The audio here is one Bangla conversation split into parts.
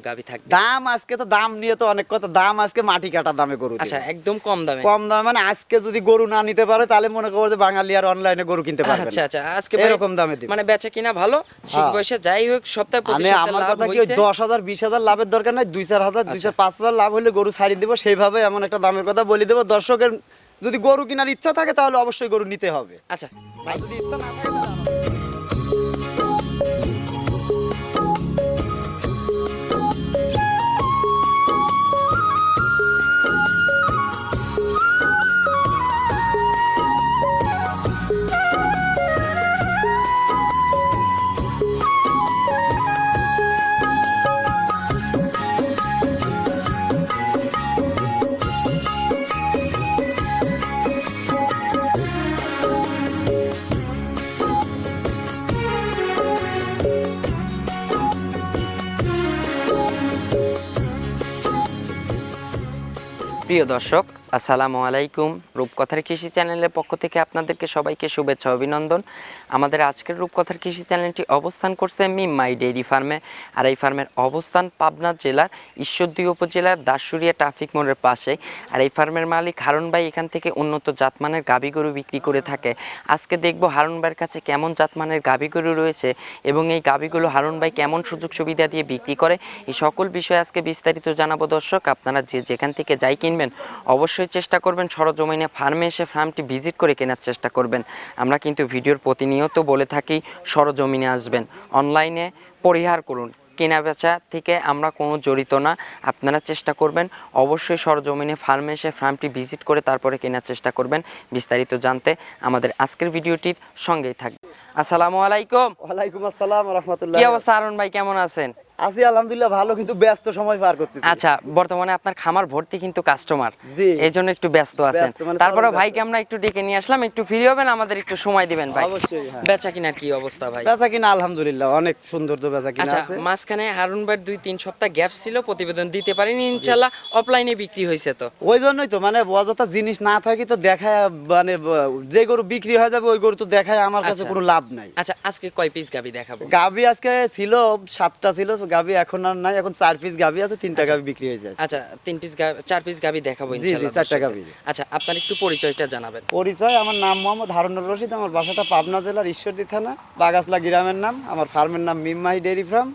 গাভী থাকবে। দাম আজকে তো দাম নিয়ে তো অনেক কথা, দাম আজকে মাটি কাটা দামে গরু দিব। আচ্ছা, একদম কম দামে। কম দামে মানে আজকে যদি গরু না নিতে পারে তাহলে মনে করো যে বাঙালি আর অনলাইনে গরু কিনতে পারবে না। আচ্ছা আচ্ছা, আজকে এরকম দামে দিব। মানে বেচা কিনা ভালো, শীত হ্যাঁ। বয়সে যাই হোক সপ্তাহে প্রতি মানে সপ্তাহে আমার লাভ কথা কি হইছে। 10,000 20,000 লাভের দরকার নাই, 2-4,000 আচ্ছা। 2-5,000 লাভ হলে গরু ছাড়ি দিব। সেইভাবে এমন একটা দামের কথা বলে দেবো, দর্শকের যদি গরু কেনার ইচ্ছা থাকে তাহলে অবশ্যই গরু নিতে হবে। আচ্ছা আর যদি ইচ্ছা না থাকে তাহলে প্রিয় দর্শক, আসসালামু আলাইকুম। রূপকথার কৃষি চ্যানেলের পক্ষ থেকে আপনাদেরকে সবাইকে শুভেচ্ছা অভিনন্দন। আমাদের আজকের রূপকথার কৃষি চ্যানেলটি অবস্থান করছে মিম-মাই ডেইরি ফার্মে। আর এই ফার্মের অবস্থান পাবনা জেলার ঈশ্বরদী উপজেলার দাসুরিয়া ট্রাফিক মোড়ের পাশে। আর এই ফার্মের মালিক হারুন ভাই এখান থেকে উন্নত জাতমানের গাভী গরু বিক্রি করে থাকে। আজকে দেখব হারুন ভাইয়ের কাছে কেমন জাতমানের গাভী গরু রয়েছে এবং এই গাভীগুলো হারুন ভাই কেমন সুযোগ সুবিধা দিয়ে বিক্রি করে, এই সকল বিষয়ে আজকে বিস্তারিত জানাবো। দর্শক, আপনারা যেখান থেকে যাই কিনবেন অবশ্যই চেষ্টা করবেন সরজমিনে ফার্মে এসে ফার্মটি ভিজিট করে কেনার চেষ্টা করবেন। আমরা কিন্তু ভিডিওর প্রতিনিয়ত বলে থাকি সরজমিনে আসবেন, অনলাইনে পরিহার করুন। কেনা বেচা থেকে আমরা কোনো জড়িত না। আপনারা চেষ্টা করবেন অবশ্যই সরজমিনে ফার্মে এসে ফার্মটি ভিজিট করে তারপরে কেনার চেষ্টা করবেন। বিস্তারিত জানতে আমাদের আজকের ভিডিওটির সঙ্গেই থাকবে। আসসালামু আলাইকুম। ওয়ালাইকুম আসসালাম ওয়া রাহমাতুল্লাহ। কি অবস্থা হারুন ভাই, কেমন আছেন? আছি আলহামদুলিল্লাহ ভালো, কিন্তু ব্যস্ত সময় পার করতেছি। আচ্ছা, বর্তমানে আপনার খামার ভর্তি কিন্তু কাস্টমার, জি। এই জন্য একটু ব্যস্ত আছেন। মানে তারপরে ব্যস্ত। ভাইকে আমরা একটু ডেকে নিয়ে আসলাম, একটু ফ্রি হবেন, আমাদের একটু সময় দিবেন ভাই। অবশ্যই, হ্যাঁ। বেচা কিনার কি অবস্থা ভাই? বেচা কিনা আলহামদুলিল্লাহ অনেক সুন্দর তো বেচা কিনা আচ্ছা, আছে। মাঝখানে হারুন ভাইয়ের 2-3 সপ্তাহ গ্যাপ ছিল, প্রতিবেদন দিতে পারিনি। ইনশাআল্লাহ অফলাইনে বিক্রি হয়েছে তো। ওই জন্যই তো মানে অযথা জিনিস না থাকি তো দেখায়, মানে যে গরু বিক্রি হয়ে যাবে ওই গরু তো দেখায় আমার কাছে আচ্ছা। কোনো লাভ নাই। আচ্ছা, আজকে কয় পিস গাবি দেখাবো? গাবি আজকে ছিল 7টা ছিল, গাবি এখন আর নাই, এখন 4 পিস গাবি আছে, 3টা গাবি বিক্রি হয়ে যায়। আচ্ছা, 4 পিস গাবি দেখাবো জি, ইনশাআল্লাহ। 4টা দর্শকদের। গাভী। আচ্ছা, আপনার একটু পরিচয়টা জানাবেন। পরিচয়, আমার নাম মোহাম্মদ হারুনুর রশিদ, আমার বাসাটা পাবনা জেলার ঈশ্বরদী থানা বাগাসলা গ্রামের নাম, আমার ফার্মের নাম মিম-মাই ডেইরি ফার্ম।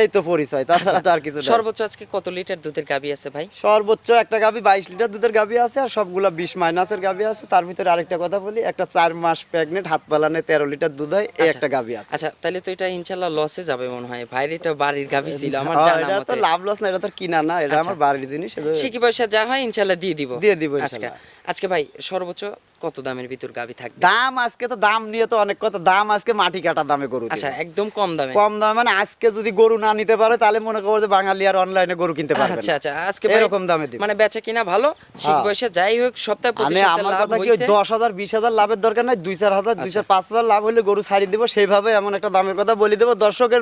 এই তো পরিচয়, তাছাড়া তো আর কিছু না। সর্বোচ্চ আজকে কত লিটার দুধের গাবি আছে ভাই? সর্বোচ্চ একটা গাবি 22 লিটার দুধের গাবি আছে, আর সবগুলা 20 মাইনাসের গাবি আছে। তার ভিতরে আরেকটা কথা বলি, একটা 4 মাস প্রেগনেন্ট হাত পালানে 13 লিটার দুধ হয়, এই একটা গাবি আছে। আচ্ছা, তাহলে তো এটা ইনশাআল্লাহ লসে যাবে মনে হয়। ভাইয়ের এটা বাড়ির গাবি ছিল আমার হ্যাঁ, জানা এটা তো মতে। লাভ লস না, এটা তো কিনা না, এটা আচ্ছা। আমার বাড়ির জিনিস। শিকি পয়সা যা হয় ইনশাআল্লাহ দিয়ে দিব। দিয়ে দিব আজকে ইনশাআল্লাহ। আজকে ভাই সর্বোচ্চ কত দামের ভিতর গাবি থাকবে? দাম আজকে তো দাম নিয়ে তো অনেক কথা, দাম আজকে মাটি কাটা দামে গরু দিব। আচ্ছা, একদম কম দামে। কম দামে মানে আজকে যদি গরু না নিতে পারে তাহলে মনে করো যে বাঙালি আর অনলাইনে গরু কিনতে পারবে আচ্ছা না। আচ্ছা, আজকে ভাই এরকম দামে দিব। মানে বেচা কিনা ভালো, শিকি হ্যাঁ। পয়সা যাই হোক সপ্তাহে প্রতি মানে সপ্তাহে আমার লাভ কথা কি হইছে। 10,000 20,000 লাভের দরকার নাই, 2-4,000 2-5,000 লাভ হলে গরু ছাড়ি দিব। সেইভাবে এমন একটা দামের কথা বলে দেবো, দর্শকের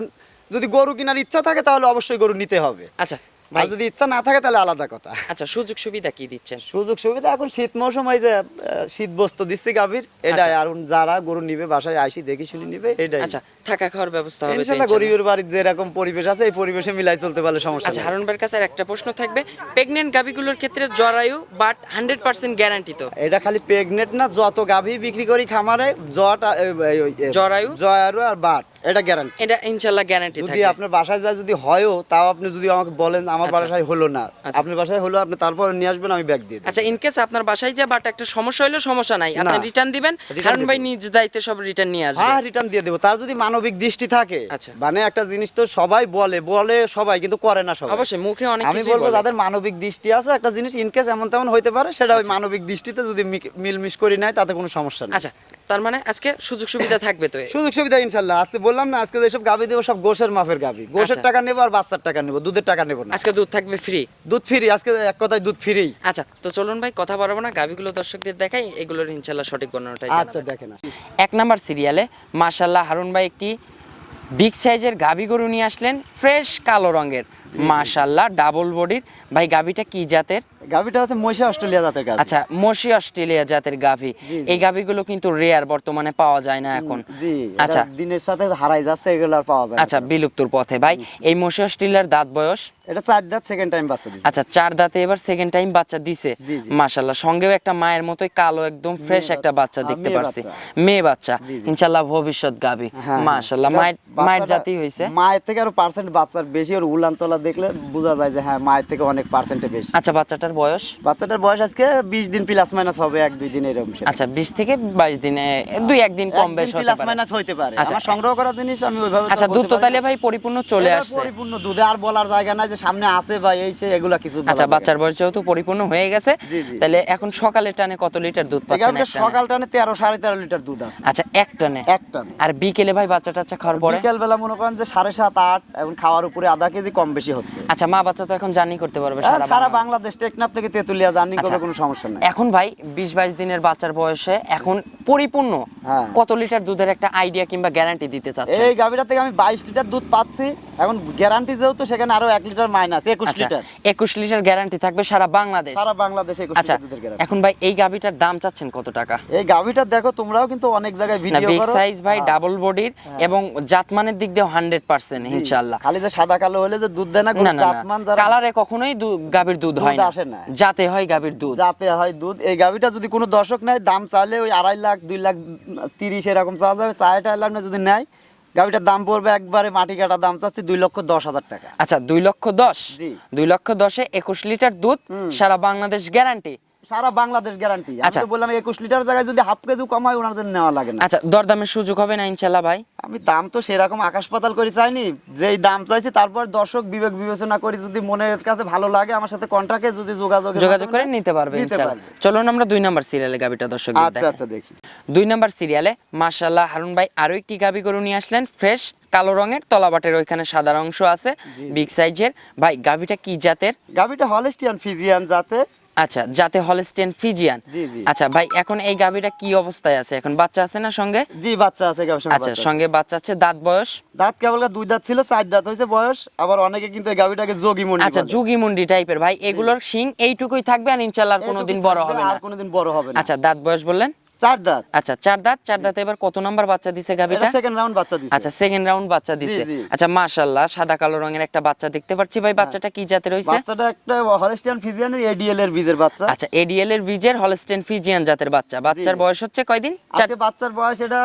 যদি গরু কেনার ইচ্ছা থাকে তাহলে অবশ্যই গরু নিতে হবে। আচ্ছা আর ভাই, যদি ইচ্ছা না থাকে তাহলে আলাদা কথা। আচ্ছা সুযোগ সুবিধা কি দিচ্ছেন? সুযোগ সুবিধা এখন শীত মৌসুম, এই যে শীত বস্ত্র দিচ্ছি গাভীর, এটা আচ্ছা। আর যারা গরু নিবে বাসায় আইসি দেখি শুনি নিবে, এটাই। আচ্ছা, থাকা খাওয়ার ব্যবস্থা হবে তো ইনশাআল্লাহ ইনশাআল্লাহ? গরিবের বাড়ির যেরকম পরিবেশ আছে এই পরিবেশে মিলাই চলতে পারলে সমস্যা আচ্ছা, নেই। হারুন ভাইয়ের কাছে আর একটা প্রশ্ন থাকবে, প্রেগনেন্ট গাবিগুলোর ক্ষেত্রে জরায়ু বাট 100% গ্যারান্টি তো? এটা খালি প্রেগনেন্ট না, যত গাভী বিক্রি করি খামারে জরায়ু জয়ারু আর বাট, এটা গ্যারান্টি। এটা ইনশাআল্লাহ গ্যারান্টি যদি থাকবে। আপনার বাসায় যায় যদি হয়ও, তাও আপনি যদি আমাকে বলেন আমার আচ্ছা। বাসায় হলো না, আচ্ছা। আপনার বাসায় হলো, আপনি তারপর নিয়ে আসবেন, আমি ব্যাগ দিয়ে দেব। আচ্ছা, ইন কেস আপনার বাসায় যে বাট একটা সমস্যা হইলো, সমস্যা নাই, আপনি না। রিটার্ন দিবেন, Return হারুন দিয়ে ভাই দেব। নিজ দায়িত্বে সব রিটার্ন নিয়ে আসবে। হ্যাঁ, রিটার্ন দিয়ে দেবো। তার যদি মানবিক দৃষ্টি থাকে, আচ্ছা। মানে একটা জিনিস তো সবাই বলে বলে সবাই, কিন্তু করে না সবাই। অবশ্যই মুখে অনেক আমি কিছুই বলবো বলে। যাদের মানবিক দৃষ্টি আছে, একটা জিনিস ইনকেস এমন তেমন হইতে পারে, সেটা ওই মানবিক দৃষ্টিতে যদি মিলমিশ করি নাই তাতে কোনো সমস্যা নেই। আচ্ছা, তার মানে আজকে সুযোগ সুবিধা থাকবে তো? সুযোগ সুবিধা ইনশাল্লাহ। আজকে বললাম না, আজকে যেসব গাভী দেবো সব গোশের মাপের গাভী, গোশের আচ্ছা। টাকা নেবো আর বাচ্চার টাকা নেবো, দুধের টাকা নেবো না। আজকে দুধ থাকবে ফ্রি? দুধ ফ্রি, আজকে এক কথায় দুধ ফ্রি। আচ্ছা, তো চলুন ভাই কথা বাড়াবো না, গাবিগুলো দর্শকদের দেখাই, এগুলোর ইনশাআল্লাহ সঠিক বর্ণনাটাই আচ্ছা, জানাবেন। দেখেন। 1 নাম্বার সিরিয়ালে মাশাআল্লাহ হারুন ভাই একটি বিগ সাইজের গাবি গরু নিয়ে আসলেন, ফ্রেশ কালো রঙের। মাশাআল্লাহ ডাবল বডির। ভাই গাভীটা কি জাতের? গাভীটা হচ্ছে মহিষা অস্ট্রেলিয়া জাতের গাভী। আচ্ছা মসি অস্ট্রেলিয়া জাতের গাভী। এই গাভীগুলো কিন্তু রেয়ার, বর্তমানে পাওয়া যায় না এখন। জি, আচ্ছা এটা দিনের সাথে হারাই যাচ্ছে, এগুলো আর পাওয়া যায় না। আচ্ছা বিলুপ্তর পথে। ভাই এই মসি অস্ট্রেলিয়ার দাঁত বয়স? এটা 4 দাঁত, সেকেন্ড টাইম বাচ্চা দিছে। আচ্ছা 4 দাঁতে এবার সেকেন্ড টাইম বাচ্চা দিছে। জি, জি। মাশাআল্লাহ সঙ্গেও একটা মায়ের মতোই কালো একদম ফ্রেশ একটা বাচ্চা দেখতে মেয়ে পারছি। বাচ্চা। মেয়ে বাচ্চা, জি, জি। ইনশাআল্লাহ ভবিষ্যৎ গাভী। হ্যাঁ, মাশাআল্লাহ এটা মায়ের বাচ্চাটা- জাতি হইছে। মায়ের থেকে আরো পার্সেন্ট বাচ্চার বেশি, ওর উলান তোলা দেখলে বোঝা যায় যে হ্যাঁ মায়ের থেকে অনেক পার্সেন্টে বেশি। আচ্ছা বাচ্চাটার বয়স? বাচ্চাটার বয়স আজকে 20 দিন প্লাস মাইনাস হবে, 1-2 দিন এরকম। আচ্ছা 20 থেকে 22 দিনে 2-1 দিন কম বেশ হতে প্লাস পারে। মাইনাস হইতে পারে। আচ্ছা। আমার সংগ্রহ করা জিনিস আমি ওইভাবে আচ্ছা দুধ তো তাহলে ভাই পরিপূর্ণ চলে আসছে। পরিপূর্ণ দুধে, আর বলার জায়গা নাই যে সামনে আছে বা এই সে, এগুলা কিছু বলার আচ্ছা জায়গা বাচ্চার বয়স যেহেতু পরিপূর্ণ হয়ে গেছে, জি, জি। তাহলে এখন সকালে টানে কত লিটার দুধ নাই। পাচ্ছেন এখানে এক টানে? সকাল টানে 13-13.5 লিটার দুধ আছে আচ্ছা এক টানে। এক টানে। আর বিকেলে ভাই বাচ্চা টাচ্চা খাওয়ার পরে? বিকেল বেলা মনে করেন যে 7.5-8, এবং খাওয়ার উপরে আধা কেজি কম বেশি হচ্ছে। আচ্ছা মা বাচ্চা তো এখন জার্নি করতে পারবে সারা সারা বাংলাদেশ, টেকনাফ থেকে তেতুলিয়া জার্নি আচ্ছা। করবে, কোনো সমস্যা নাই। এখন ভাই 20-22 দিনের বাচ্চার বয়সে এখন পরিপূর্ণ হ্যাঁ। কত লিটার দুধের একটা আইডিয়া কিংবা গ্যারান্টি দিতে চাচ্ছেন? এই গাভীটা থেকে আমি 22 লিটার দুধ পাচ্ছি, এখন গ্যারান্টি যেহেতু সেখানে আরো 1 লিটার মাইনাস 21 আচ্ছা লিটার। 21 লিটার গ্যারান্টি থাকবে সারা বাংলাদেশ। সারা বাংলাদেশ 21 আচ্ছা লিটার দুধের গ্যারান্টি। এখন ভাই এই গাভীটার দাম চাচ্ছেন কত টাকা? এই গাভীটা দেখো, তোমরাও কিন্তু অনেক জায়গায় না ভিডিও বিগ করো। সাইজ ভাই, হ্যাঁ। ডাবল বডির এবং জাতমানের দিক দিয়ে 100% জি। ইনশাআল্লাহ। খালি যে সাদা কালো হলে যে দুধ দেয় না, না না জাতমান যারা কালারে কখনোই গাভীর দুধ হয় না, আসে না। যাতে হয় গাভীর দুধ। যাতে হয় দুধ। এই গাভীটা যদি কোনো দর্শক নেয়, দাম চাইলে ওই 2.5 লাখ 2 লাখ 30 এরকম চাওয়া যাবে। 4.5 লাখ না যদি নেয়, গাভীটার দাম পড়বে একবারে মাটি কাটা দাম চাচ্ছি 2,10,000 টাকা। আচ্ছা 2,10,000। জি। 2,10,000-এ 21 লিটার দুধ, সারা বাংলাদেশ গ্যারান্টি। সারা বাংলাদেশ গ্যারান্টি। আমি আচ্ছা। তো বললাম 21 লিটার জায়গায় যদি হাফ কেজি কম হয়, ওনার জন্য নেওয়া লাগে না। আচ্ছা দরদামের সুযোগ হবে না ইনশাআল্লাহ ভাই? আমি দাম তো সেরকম আকাশ পাতাল করে চাইনি, যেই দাম চাইছি তারপর দর্শক বিবেক বিবেচনা করে যদি মনের কাছে ভালো লাগে আমার সাথে কন্ট্রাক্টে যদি যোগাযোগ করে নিতে পারবে ইনশাআল্লাহ। চলুন আমরা 2 নাম্বার সিরিয়ালে গাভীটা দর্শক আচ্ছা আচ্ছা দেখি। 2 নাম্বার সিরিয়ালে মাশাআল্লাহ হারুন ভাই আরো একটি গাভী গরু নিয়ে আসলেন, ফ্রেশ কালো রঙের, তলাবাটের ওইখানে সাদা অংশ আছে, বিগ সাইজের। ভাই গাভীটা কি জাতের? গাভীটা হলস্টিয়ান ফিজিয়ান জাতে। আচ্ছা জাতে হলস্টেন ফিজিয়ান। জি, জি। আচ্ছা ভাই এখন এই গাভীটা কি অবস্থায় আছে? এখন বাচ্চা আছে না সঙ্গে? জি বাচ্চা আছে গাভীর সঙ্গে। আচ্ছা বাচ্চা আছে। সঙ্গে বাচ্চা আছে, দাঁত বয়স? দাঁত কেবল 2 দাঁত ছিল, 4 দাঁত হয়েছে বয়স। আবার অনেকে কিন্তু এই গাভীটাকে যোগী মন্ডি আচ্ছা বলে। যুগি মুন্ডি টাইপের। ভাই এগুলোর শিং এইটুকুই থাকবে আর ইনশাআল্লাহ আর কোনোদিন এইটুকুই বড় থাকবে, হবে না। আর কোনোদিন বড় হবে না। আচ্ছা দাঁত বয়স বললেন? 4 দাঁত। আচ্ছা 4 দাঁত। 4 দাঁতে এবার কত নাম্বার বাচ্চা দিছে গাভীটা? এটা সেকেন্ড রাউন্ড বাচ্চা দিছে। আচ্ছা সেকেন্ড রাউন্ড বাচ্চা দিছে। জি। আচ্ছা মাশাআল্লাহ সাদা কালো রঙের একটা বাচ্চা দেখতে পাচ্ছি। ভাই বাচ্চাটা কি জাতের হইছে? বাচ্চাটা একটা হলস্টিয়ান ফিজিয়ানের এডিএল এর বীজের বাচ্চা। আচ্ছা এডিএল এর বীজের হলস্টেন ফিজিয়ান জাতের বাচ্চা। বাচ্চার বয়স হচ্ছে কয়দিন? আজকে বাচ্চার বয়স এটা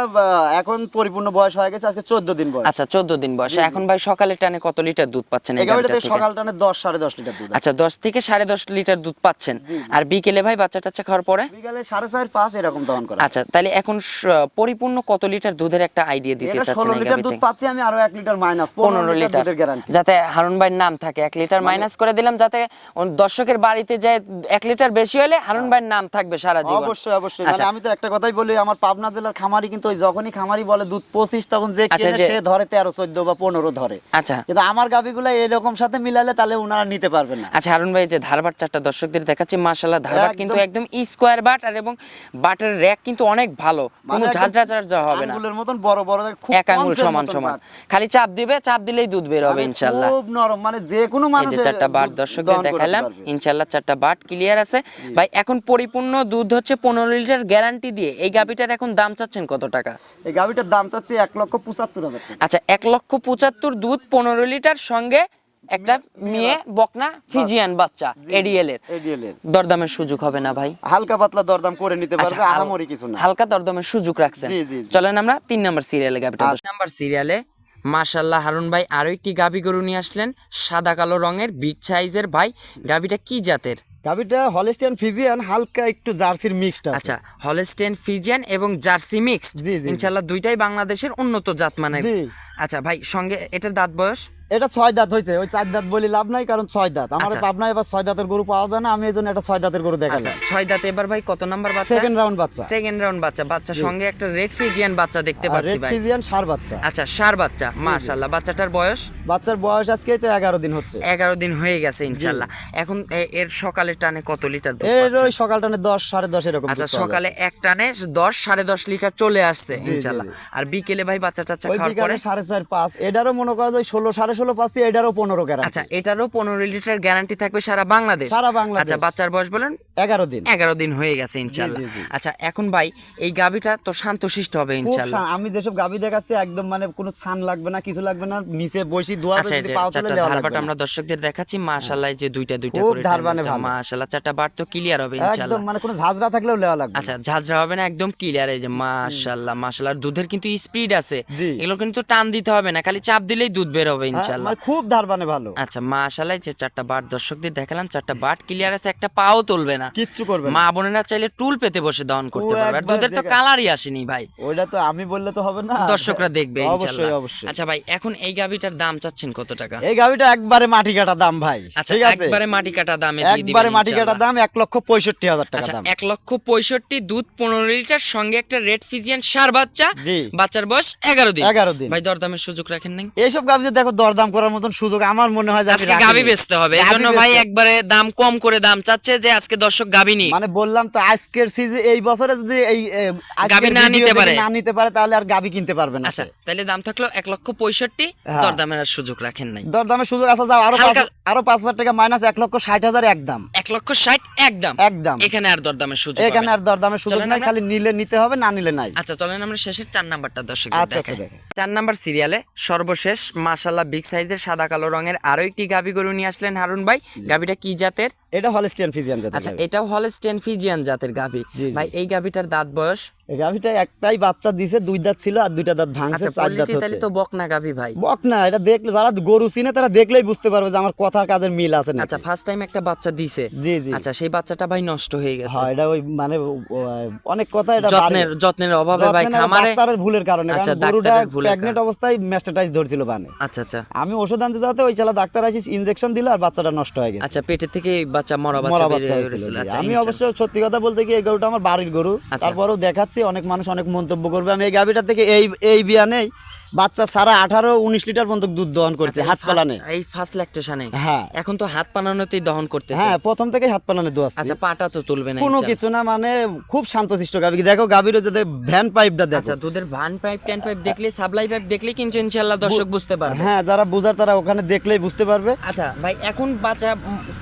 এখন পরিপূর্ণ বয়স হয়ে গেছে, আজকে 14 দিন বয়স। আচ্ছা 14 দিন বয়স। এখন ভাই সকালে টানে কত লিটার দুধ পাচ্ছেন এই এই গাভীটা গাভীটা থেকে থেকে? সকাল টানে 10-10.5 লিটার দুধ। আচ্ছা 10 থেকে 10.5 লিটার দুধ পাচ্ছেন। আর বিকেলে ভাই বাচ্চা টাচ্চা খাওয়ার পরে? বিকালে 4.5-5 এরকম দহন করা। আচ্ছা তাহলে এখন পরিপূর্ণ কত লিটার দুধের একটা আইডিয়া দিতে এটা চাচ্ছেন 16 এই লিটার গাভী দুধ থেকে? পাচ্ছি আমি, আরো 1 লিটার মাইনাস 15 লিটার দুধের গ্যারান্টি। যাতে হারুন ভাইয়ের নাম থাকে। 1 লিটার মাইনাস করে দিলাম, যাতে দর্শকের বাড়িতে যায় 1 লিটার বেশি হলে হারুন ভাইয়ের নাম থাকবে সারা জীবন। অবশ্যই অবশ্যই। আচ্ছা। মানে আমি তো একটা কথাই বলি, আমার পাবনা জেলার খামারি কিন্তু ওই যখনই খামারি বলে দুধ 25, তখন যে আচ্ছা, কিনে যে- সে ধরে 13-14 বা 15 ধরে। আচ্ছা কিন্তু আমার গাভীগুলো এরকম সাথে মিলালে তাহলে ওনারা নিতে পারবে না। আচ্ছা হারুন ভাই যে ধারবাট চারটা দর্শকদের দেখাচ্ছি, মাশাআল্লাহ ধারবাট কিন্তু একদম স্কোয়ার বাট, আর এবং বাটের র‍্যাক কিন্তু অনেক ভালো, কোনো মানে ঝাঁঝরা ঝাঁঝরা হবে না, আঙ্গুলের মতন বড় বড়, খুব এক আঙ্গুল কনসের সমান মতন সমান, বাট। খালি চাপ দিবে, চাপ দিলেই দুধ বের হবে মানে ইনশাআল্লাহ। খুব নরম, মানে যে কোনো এই মানুষ যে চারটা বাট দর্শকদের দেখালাম, ইনশাআল্লাহ চারটা বাট ক্লিয়ার আছে। ভাই এখন পরিপূর্ণ দুধ হচ্ছে 15 লিটার গ্যারান্টি দিয়ে এই গাভীটার এখন দাম চাচ্ছেন কত টাকা? এই গাভীটার দাম চাচ্ছি 1,75,000 টাকা। আচ্ছা 1,75,000 দুধ 15 লিটার সঙ্গে একটা মেয়ে বকনা ফিজিয়ান বাচ্চা এডিএল এর। এডিএল এর দরদামের সুযোগ হবে না ভাই? হালকা পাতলা দরদাম করে নিতে আচ্ছা, পারবে, আহামরি কিছু না। হালকা দরদামের সুযোগ রাখছেন। জি, জি, জি। চলেন আমরা 3 নাম্বার সিরিয়ালে গাভীটা। 10 নাম্বার সিরিয়ালে মাশাআল্লাহ হারুন ভাই আরো একটি গাভী গরু নিয়ে আসলেন, সাদা কালো রঙের, বিগ সাইজের। ভাই গাভীটা কি জাতের? গাভীটা হলস্টিয়ান ফিজিয়ান, হালকা একটু জার্সির মিক্সড আছে। আচ্ছা হলস্টেন ফিজিয়ান এবং জার্সি মিক্সড, জি, জি। ইনশাআল্লাহ দুইটাই বাংলাদেশের উন্নত জাতমানের। জি। আচ্ছা ভাই সঙ্গে এটার দাঁত বয়স? এটা 6 দাঁত হয়েছে, ওই 4 দাঁত বলি লাভ নাই, কারণ 6 দাঁত আমার আচ্ছা। পাবনায় এবার 6 দাঁতের গরু পাওয়া যায় না, আমি এই জন্য একটা 6 দাঁতের গরু দেখালাম। 6 দাঁতে এবার ভাই কত নাম্বার বাচ্চা? সেকেন্ড রাউন্ড বাচ্চা। সেকেন্ড রাউন্ড বাচ্চা। বাচ্চার সঙ্গে একটা রেড ফিজিয়ান বাচ্চা দেখতে পাচ্ছি রেড ভাই। ফিজিয়ান সার বাচ্চা। আচ্ছা সার বাচ্চা, মাশাআল্লাহ। বাচ্চাটার বয়স? বাচ্চার বয়স আজকে তো 11 দিন হচ্ছে। 11 দিন হয়ে গেছে ইনশাআল্লাহ। এখন এর সকালে টানে কত লিটার দুধ এর পাচ্ছেন? ওই সকাল টানে 10 10.5 এরকম। আচ্ছা সকালে এক টানে 10 10.5 লিটার চলে আসছে ইনশাআল্লাহ। আর বিকেলে ভাই বাচ্চা টাচ্চা ওই খাওয়ার পরে? বিকালে 4.5 5, এটারও মনে করো যে 16 16 পাচ্ছি, এটারও 15 গ্যারান্টি। আচ্ছা, এটারও 15 লিটার গ্যারান্টি থাকবে সারা বাংলাদেশ। সারা বাংলাদেশ। আচ্ছা, বাচ্চার বয়স বলেন 11 দিন। 11 দিন হয়ে গেছে ইনশাআল্লাহ। জি, জি। আচ্ছা, এখন ভাই এই গাভীটা তো শান্তশিষ্ট হবে খুব ইনশাআল্লাহ। আমি যেসব গাভী দেখাচ্ছি একদম মানে কোনো ছান লাগবে না, কিছু লাগবে না, নিচে বসি দোয়া আচ্ছা, এই যদি যে পাও তুলে চারটা দেওয়া ধারবাট লাগবে আমরা না। দর্শকদের দেখাচ্ছি, মাশাআল্লাহ, এই যে দুইটা খুব করে ধারবানে ভালো। মাশাআল্লাহ, চারটা বার তো ক্লিয়ার হবে একদম ইনশাআল্লাহ। মানে কোনো ঝাঁঝরা থাকলেও লেওয়া লাগবে না। আচ্ছা, ঝাঁঝরা হবে না, একদম ক্লিয়ার। এই যে মাশাআল্লাহ মাশাআল্লাহ, দুধের কিন্তু স্পিড আছে, জি। এগুলো কিন্তু টান দিতে হবে না, খালি চাপ দিলেই দুধ বের হবে ইনশাআল্লাহ। মানে খুব ধারবানে ভালো, আচ্ছা, মাশাআল্লাহ, যে চারটা বাট দর্শকদের দেখালাম, চারটা বাট ক্লিয়ার আছে, একটা পাও তুলবে না, কিচ্ছু করবে না। মা বোনেরা চাইলে টুল পেতে বসে দহন করতে ও পারবে। আর একবার দুধের তো দেখে- কালারই আসেনি ভাই, ওইটা তো আমি বললে তো হবে না, দর্শকরা দেখবে অবশ্যই ইনশাআল্লাহ। অবশ্যই। আচ্ছা ভাই, এখন এই গাভীটার দাম চাচ্ছেন কত টাকা? এই গাভীটা একবারে মাটি কাটা দাম ভাই। আচ্ছা, ঠিক আছে, একবারে মাটি কাটা দামে দিয়ে দিবেন একবারে মাটি কাটা ইনশাআল্লাহ। দাম 1,65,000 টাকা আচ্ছা, দাম। 1,65,000, দুধ 15 লিটার, সঙ্গে একটা রেড ফিজিয়ান ষাঁড় বাচ্চা, জি। বাচ্চার বয়স 11 দিন। 11 দিন। ভাই দরদামের সুযোগ রাখেন নাই? এইসব গাভীতে দেখো দরদাম করার মতন সুযোগ আমার মনে হয় যে আমি আজকে রাখিনি। গাভী বেচতে হবে, এই গাভী জন্য ভাই বেচতে- একবারে দাম কম করে দাম চাচ্ছে, যে আজকে দর্শক গাভী নি। মানে বললাম তো আজকের সিজন এই বছরে যদি এই আজকের গাভী না ভিডিও নিতে দেখে পারে। না নিতে পারে তাহলে আর গাভী কিনতে পারবে না আচ্ছা, সে। তাহলে দাম থাকলো 1,65,000, হ্যাঁ। দরদামের আর সুযোগ রাখেন নাই। দরদামের সুযোগ আছে, যাও আরো হালকা- আরো 5,000 টাকা মাইনাস 1,60,000 একদম। 1,60,000 একদম। একদম। এখানে আর দরদামের সুযোগ এখানে হবে আর দরদামের সুযোগ চলেন নাই, আমরা- খালি নিলে নিতে হবে, না নিলে নাই। আচ্ছা, চলেন আমরা শেষের 4 নাম্বারটা দর্শক আচ্ছা, দেখাই। দেখেন। 4 নাম্বার সিরিয়ালে সর্বশেষ মাশাআল্লাহ বিগ সাইজের সাদা কালো রঙের আরো একটি গাভী গরু নিয়ে আসলেন হারুন ভাই। গাভীটা কি জাতের? এটা হলস্টিয়ান ফিজিয়ান জাতের আচ্ছা, গাভী। এটাও হলস্টেইন ফিজিয়ান জাতের গাভী। জি, জি। ভাই এই গাভীটার দাঁত বয়স? এই গাভীটা একটাই বাচ্চা দিছে, 2 দাঁত ছিল আর 2টা দাঁত ভাঙছে, আচ্ছা, 4 দাঁত কোয়ালিটি তাহলে হচ্ছে। তো বকনা গাভী ভাই। বক না, এটা দেখলে যারা গরু চিনে তারা দেখলেই বুঝতে পারবে যে আমার কথার কাজের মিল আছে নাকি। আচ্ছা, ফার্স্ট টাইম একটা বাচ্চা দিছে। জি, জি। আচ্ছা, সেই বাচ্চাটা ভাই নষ্ট হয়ে গেছে। হ্যাঁ, এটা ওই মানে অনেক কথা, এটা যত্নের অভাবে ভাই যত্নের খামারে। ডাক্তারের ভুলের কারণে, আচ্ছা, কারণ গরুটা ডাক্তারের ভুলের প্রেগনেন্ট অবস্থায় ম্যাস্টাটাইজ ধরছিল বানে। আচ্ছা আচ্ছা আমি ওষুধ আনতে যাওয়াতে ওই শালা ডাক্তার আসি ইনজেকশন দিল আর বাচ্চাটা নষ্ট হয়ে গেছে। আচ্ছা, পেটের থেকে এই বাচ্চা মরা বাচ্চা মরা বের বাচ্চা হয়ে হয়েছিল, গেছিল। জি। আচ্ছা, আমি অবশ্য সত্যি কথা বলতে কি এই গরুটা আমার বাড়ির গরু, আচ্ছা। তারপরেও দেখাচ্ছি অনেক মানুষ অনেক মন্তব্য করবে। আমি এই গাভীটা থেকে এই বিয়ানেই বাচ্চা ছাড়া 18-19 লিটার পর্যন্ত দুধ দহন করছে হাত পালানে। এই ফার্স্ট ল্যাকটেশনে। হ্যাঁ। এখন তো হাত পানানোতেই দহন করতেছে। হ্যাঁ, প্রথম থেকেই হাত পালানে দোয়াচ্ছি। আচ্ছা, পাটা তো তুলবে না কোনো ইনশাআল্লাহ। কিছু না, মানে খুব শান্তশিষ্ট গাভী। দেখো গাভীর যদি ভ্যান পাইপটা দেখো। আচ্ছা, দুধের ভান পাইপ ট্যান পাইপ দেখলে, সাপ্লাই পাইপ দেখলে কিন্তু ইনশাআল্লাহ দর্শক বুঝতে পারবে। হ্যাঁ, যারা বুঝার তারা ওখানে দেখলেই বুঝতে পারবে। আচ্ছা ভাই, এখন বাচ্চা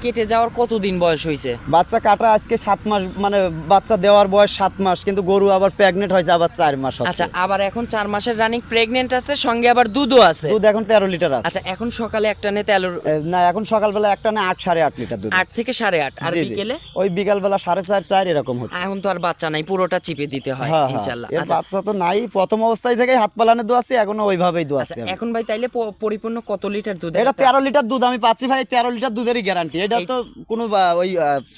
কেটে যাওয়ার কতদিন বয়স হয়েছে? বাচ্চা কাটা আজকে 7 মাস, মানে বাচ্চা দেওয়ার বয়স 7 মাস, কিন্তু গরু আবার প্রেগনেন্ট হয়েছে আবার 4 মাস হচ্ছে। আচ্ছা, আবার এখন 4 মাসের রানিং প্রেগনেন্ট আছে, সঙ্গে আবার দুধও আছে। দুধ এখন 13 লিটার আছে। আচ্ছা, এখন সকালে একটা নে তেলোর না, এখন সকালবেলা একটা না 8-8.5 লিটার দুধ 8 আছে। থেকে 8.5, আর জি, জি। বিকেলে? ওই বিকালবেলা 4.5-4 এরকম হচ্ছে। এখন তো আর বাচ্চা নাই, পুরোটা চিপে দিতে হয় হ্যাঁ, হ্যাঁ। ইনশাআল্লাহ। এর আচ্ছা, বাচ্চা তো নাই, প্রথম অবস্থায় থেকে হাত পালানে দোয়াচ্ছি, এখনো ওইভাবেই আচ্ছা, দোয়াচ্ছি আমি। এখন ভাই তাইলে পরিপূর্ণ কত লিটার দুধ? এটা 13 লিটার দুধ আমি পাচ্ছি ভাই, 13 লিটার দুধেরই গ্যারান্টি। এটা তো কোনো ওই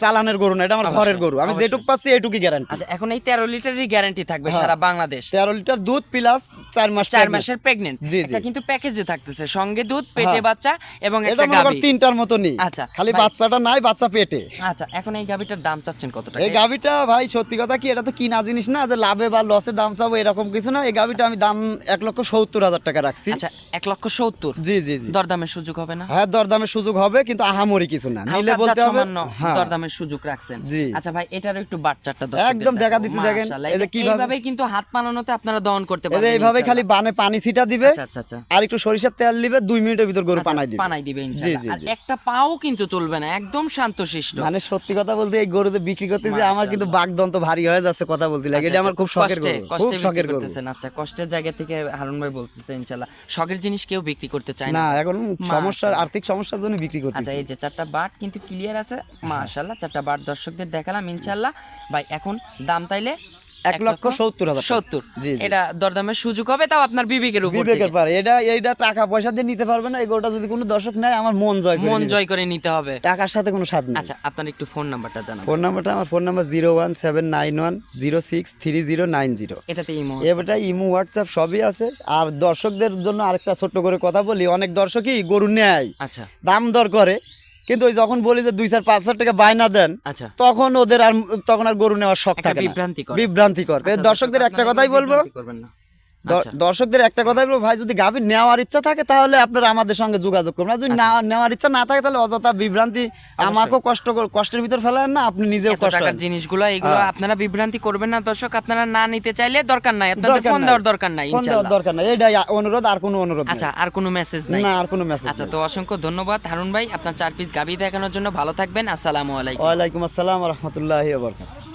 চালানের গরু না, এটা আমার ঘরের গরু। আমি যেটুক পাচ্ছি এইটুকুই গ্যারান্টি। আচ্ছা, এখন এই 13 লিটারেরই গ্যারান্টি থাকবে হ্যাঁ। সারা বাংলাদেশ। 13 লিটার দুধ প্লাস 4 মাস 4 মাসের প্রেগনেন্ট। জি, জি। এটা কিন্তু প্যাকেজে থাকতেছে, সঙ্গে দুধ, পেটে হ্যাঁ। বাচ্চা এবং এটা একটা মনে কর গাভী। 3টার মতো নেই। আচ্ছা, খালি ভাই। বাচ্চাটা নাই, বাচ্চা পেটে। আচ্ছা, এখন এই গাভীটার দাম চাচ্ছেন কত টাকা? এই গাভীটা ভাই সত্যি কথা কি, এটা তো কিনা জিনিস না যে লাভে বা লসে দাম চাবো এরকম কিছু না। এই গাভীটা আমি দাম 1,70,000 টাকা রাখছি। আচ্ছা, 1,70,000। জি, জি, জি। দরদামের সুযোগ হবে না? হ্যাঁ, দরদামের সুযোগ হবে, কিন্তু আহামরি কিছু না, নিলে হালকা বলতে জাত হবে। সামান্য হ্যাঁ। দরদামের সুযোগ রাখছেন। জি। আচ্ছা ভাই, এটারও একটু বাচ্চাটা দর্শকদের একদম দেখা দেখাবো। দিচ্ছি, দেখেন। মাশাআল্লাহ, এই যে কিভাবে- এইভাবেই কিন্তু হাত পানানোতে আপনারা দহন করতে এই যে পারবেন এইভাবে খালি ইনশাআল্লাহ। বানে পানি ছিটা দিবে, আচ্ছা আচ্ছা আচ্ছা। আর একটু সরিষার তেল দিবে, 2 মিনিটের ভিতর গরু আচ্ছা, পানাই দিবে। পানাই দিবে জি, ইনশাআল্লাহ। জি, আর জি। একটা পাও কিন্তু তুলবে না, একদম শান্তশিষ্ট। মানে সত্যি কথা বলতে এই গরুতে বিক্রি করতে যে আমার কিন্তু বাগদন্ত ভারী হয়ে যাচ্ছে কথা বলতে লাগে। এটা আমার খুব শখের গরু, খুব কষ্টে শখের বিক্রি গরু। করতেছেন। আচ্ছা, কষ্টের জায়গা থেকে হারুন ভাই বলতেছে ইনশাআল্লাহ শখের জিনিস কেউ বিক্রি করতে চায় না। না, এখন সমস্যার মাশাআল্লাহ। আর্থিক সমস্যার জন্য বিক্রি আচ্ছা, করতেছি। এই যে 4টা বাট কিন্তু ক্লিয়ার আছে, মাশাআল্লাহ। 4টা বাট দর্শকদের দেখালাম ইনশাআল্লাহ। ভাই এখন দাম তাইলে 1,70,000 70। জি, জি। এটা দরদামের সুযোগ হবে, তাও আপনার বিবেকের উপর বিবেকের থেকে। পারে। এইটা টাকা পয়সা দিয়ে নিতে পারবে না। এই গরুটা যদি কোনো দর্শক নেয়, আমার মন জয় করে মন নিবে। জয় করে নিতে হবে। টাকার সাথে কোনো স্বাদ নেই। আচ্ছা, আপনার একটু ফোন নাম্বারটা জানাবেন। ফোন নাম্বারটা, আমার ফোন নাম্বার 01791063090। এটাতে ইমো এটা ইমো, হোয়াটসঅ্যাপ সবই আছে। আর দর্শকদের জন্য আরেকটা ছোট্ট করে কথা বলি, অনেক দর্শকই গরু নেয়, আচ্ছা দাম দর করে, কিন্তু ওই যখন বলি যে 2-4-5 টাকা বায়না দেন, আচ্ছা। তখন তখন আর গরু নেওয়ার শখ একটা থাকে না, বিভ্রান্তিকর। বিভ্রান্তিকর। তো এই আচ্ছা, দর্শকদের দর্শক, একটা আপনারা কথাই এগুলো বলবো বিভ্রান্তি করবেন না। আচ্ছা। দর্শকদের একটা কথাই বলবো ভাই, যদি গাভী নেওয়ার ইচ্ছা থাকে তাহলে আপনারা আমাদের সঙ্গে যোগাযোগ করুন, আর যদি নেওয়ার ইচ্ছা না থাকে তাহলে অযথা বিভ্রান্তি, আমাকেও কষ্টের ভিতর ফেলেন না, আপনি নিজেও এত কষ্ট টাকার হবেন। জিনিসগুলো এগুলো হ্যাঁ। আপনারা বিভ্রান্তি করবেন না দর্শক, আপনারা না নিতে চাইলে দরকার নাই, আপনাদের দরকার ফোন নাই। দেওয়ার দরকার নাই ফোন দেওয়ার ইনশাআল্লাহ। দরকার নাই, এটাই অনুরোধ, আর কোনো অনুরোধ নেই। আচ্ছা, আর কোনো মেসেজ নাই? না, আর কোনো মেসেজ আচ্ছা, নেই। তো অসংখ্য ধন্যবাদ হারুন ভাই আপনার 4 পিস গাভী দেখানোর জন্য। ভালো থাকবেন, আসসালামু আলাইকুম। ওয়ালাইকুম আসসালাম ওয়া রাহমাতুল্লাহি ওয়া বারাকাতুহু।